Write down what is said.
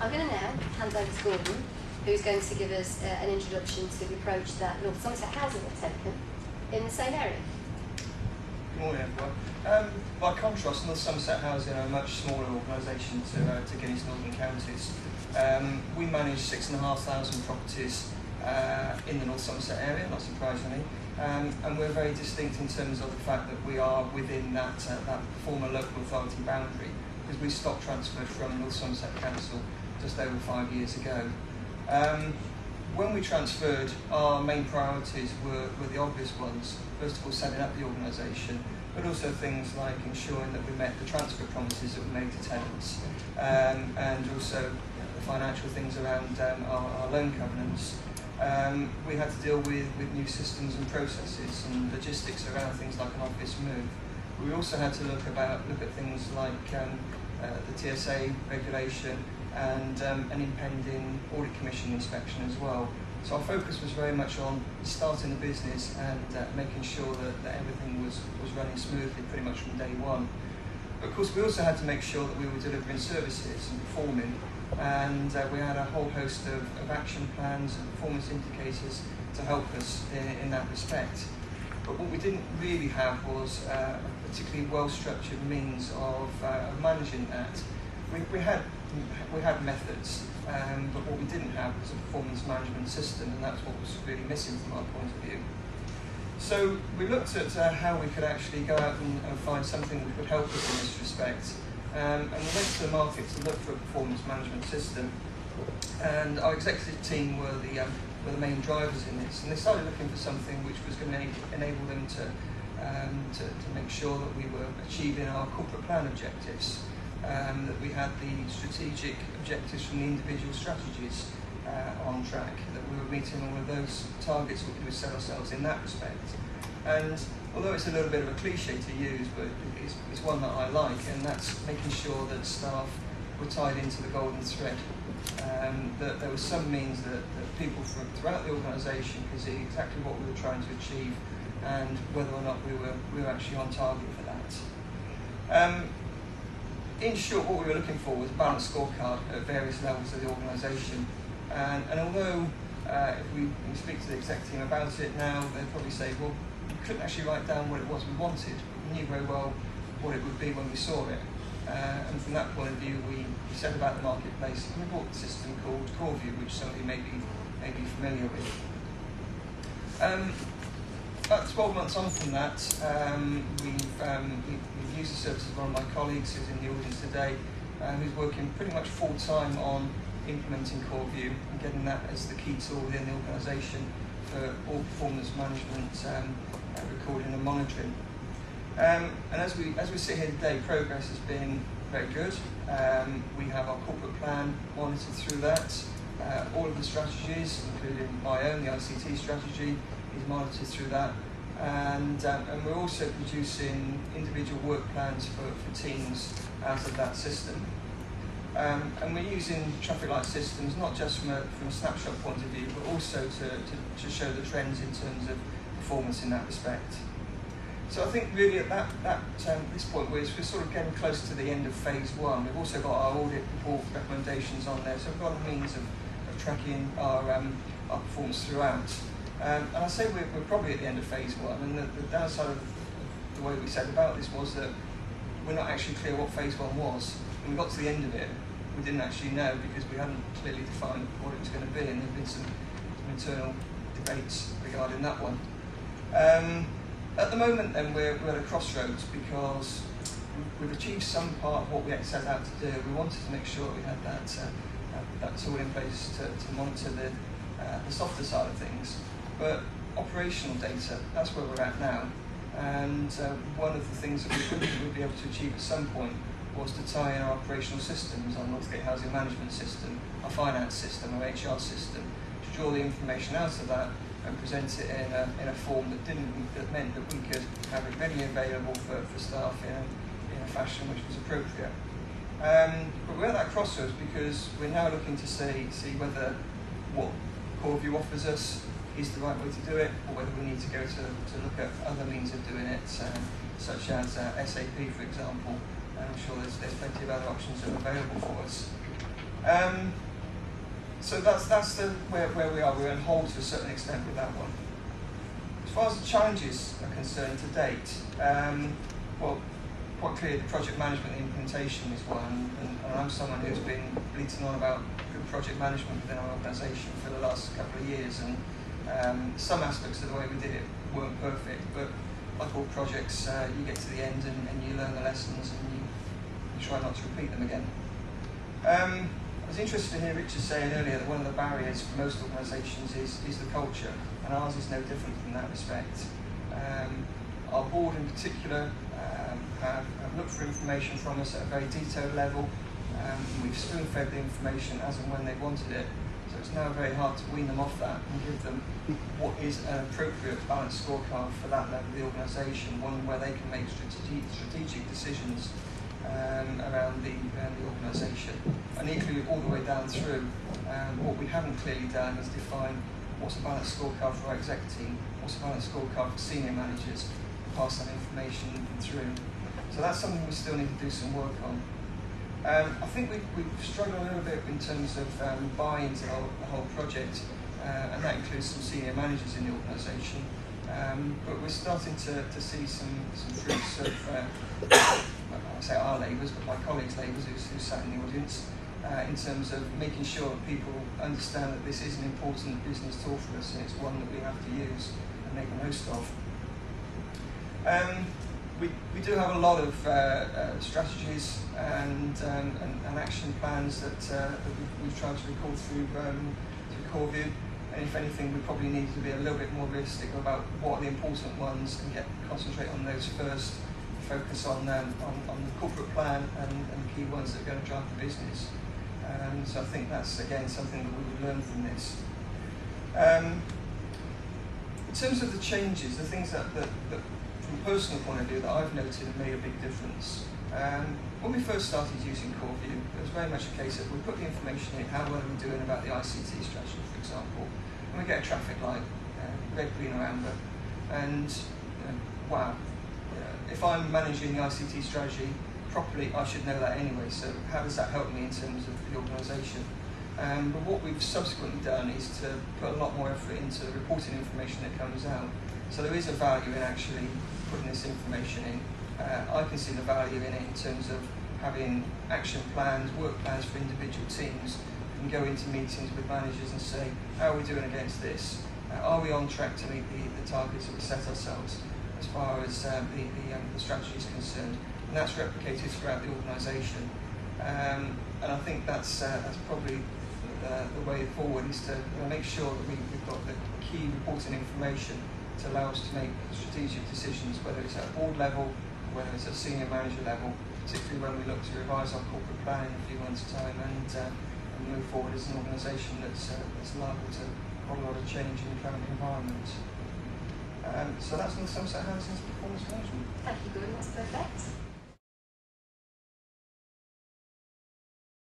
I'm going to now hand over to Gordon, who's going to give us an introduction to the approach that North Somerset Housing have taken in the same area. Good morning, everyone. By contrast, North Somerset Housing are a much smaller organisation to Guinness Northern Counties. We manage 6,500 properties in the North Somerset area, not surprisingly, and we're very distinct in terms of the fact that we are within that former local authority boundary, because we stock transferred from North Somerset Council just over 5 years ago. When we transferred, our main priorities were the obvious ones. First of all, setting up the organisation, but also things like ensuring that we met the transfer promises that we made to tenants, and also the financial things around our loan covenants. We had to deal with new systems and processes and logistics around things like an office move. We also had to look at things like the TSA regulation and an impending audit commission inspection as well. So our focus was very much on starting the business and making sure that everything was running smoothly pretty much from day one. But of course we also had to make sure that we were delivering services and performing, and we had a whole host of action plans and performance indicators to help us in that respect. But what we didn't really have was a particularly well-structured means of managing that. We had methods, but what we didn't have was a performance management system, and that's what was really missing from our point of view. So we looked at how we could actually go out and find something that would help us in this respect, and we went to the market to look for a performance management system. And our executive team were the main drivers in this, and they started looking for something which was going to enable them to make sure that we were achieving our corporate plan objectives, that we had the strategic objectives from the individual strategies on track, that we were meeting all of those targets that we would set ourselves in that respect. And although it's a little bit of a cliche to use, but it's one that I like, and that's making sure that staff were tied into the golden thread, that there was some means that people throughout the organisation could see exactly what we were trying to achieve and whether or not we were actually on target for that. In short, what we were looking for was a balanced scorecard at various levels of the organisation, and although if we speak to the exec team about it now, they'd probably say, well, we couldn't actually write down what it was we wanted, but we knew very well what it would be when we saw it. And from that point of view, we set about the marketplace, and we bought a system called CoreView, which some of you may be familiar with. About 12 months on from that, we've used the services of one of my colleagues who's in the audience today, who's working pretty much full-time on implementing CoreView and getting that as the key tool within the organisation for all performance management, recording and monitoring. And as we sit here today, progress has been very good. We have our corporate plan monitored through that. All of the strategies, including my own, the ICT strategy, is monitored through that. And we're also producing individual work plans for teams out of that system. And we're using traffic light systems not just from a snapshot point of view, but also to show the trends in terms of performance in that respect. So I think really at this point we're sort of getting close to the end of phase one. We've also got our audit report recommendations on there, so we've got a means of tracking our performance throughout. And I say we're probably at the end of phase one, and the downside of the way we said about this was that we're not actually clear what phase one was. When we got to the end of it, we didn't actually know because we hadn't clearly defined what it was going to be, and there have been some internal debates regarding that one. At the moment then, we're at a crossroads because we've achieved some part of what we set out to do. We wanted to make sure we had that tool in place to monitor the softer side of things. But operational data, that's where we're at now. And one of the things that we would be able to achieve at some point was to tie in our operational systems, our Northgate Housing Management System, our finance system, our HR system, to draw the information out of that and present it in a form that meant that we could have it readily available for staff in a fashion which was appropriate. But we're at that crossroads because we're now looking to see whether what CoreView offers us is the right way to do it, or whether we need to go to look at other means of doing it, such as SAP, for example. I'm sure there's plenty of other options that are available for us. So that's where we are. We're on hold to a certain extent with that one. As far as the challenges are concerned to date, well, quite clear the project management and implementation is one, and I'm someone who's been bleating on about good project management within our organisation for the last couple of years, and some aspects of the way we did it weren't perfect, but like all projects, you get to the end and you learn the lessons and you try not to repeat them again. I was interested to hear Richard saying earlier that one of the barriers for most organisations is the culture, and ours is no different in that respect. Our board in particular have looked for information from us at a very detailed level. We've spoon-fed the information as and when they wanted it, so it's now very hard to wean them off that and give them what is an appropriate balanced scorecard for that level of the organisation, one where they can make strategic decisions around the organisation. And equally all the way down through, what we haven't clearly done is define what's a balanced scorecard for our exec team, what's a balanced scorecard for senior managers, and pass that information through. So that's something we still need to do some work on. I think we've struggled a little bit in terms of buy-in to the whole project, and that includes some senior managers in the organisation. But we're starting to see some fruits of, I say our labours, but my colleagues' labours who sat in the audience, in terms of making sure that people understand that this is an important business tool for us and it's one that we have to use and make the most of. We do have a lot of strategies and action plans that we've tried to record through CoreView. And if anything, we probably need to be a little bit more realistic about what are the important ones and concentrate on those first, focus on the corporate plan and the key ones that are going to drive the business. So I think that's, again, something that we would learn from this. In terms of the changes, the things that from a personal point of view that I've noted have made a big difference. When we first started using CoreView, it was very much a case of we put the information in, how well are we doing about the ICT strategy, for example, and we get a traffic light, red, green or amber, and wow, if I'm managing the ICT strategy properly, I should know that anyway, so how does that help me in terms of the organisation? But what we've subsequently done is to put a lot more effort into the reporting information that comes out. So there is a value in actually putting this information in. I can see the value in it in terms of having action plans, work plans for individual teams. We can go into meetings with managers and say, how are we doing against this? Are we on track to meet the targets that we set ourselves as far as the strategy is concerned? And that's replicated throughout the organisation. And I think that's probably the way forward, is to make sure that we've got the key reporting information to allow us to make strategic decisions, whether it's at a board level, whether it's at a senior manager level, particularly when we look to revise our corporate plan in a few months' time and move forward as an organisation that's liable to quite a lot of change in the current environment. So that's on the Somerset Housing's performance management. Thank you, Gordon. That's perfect.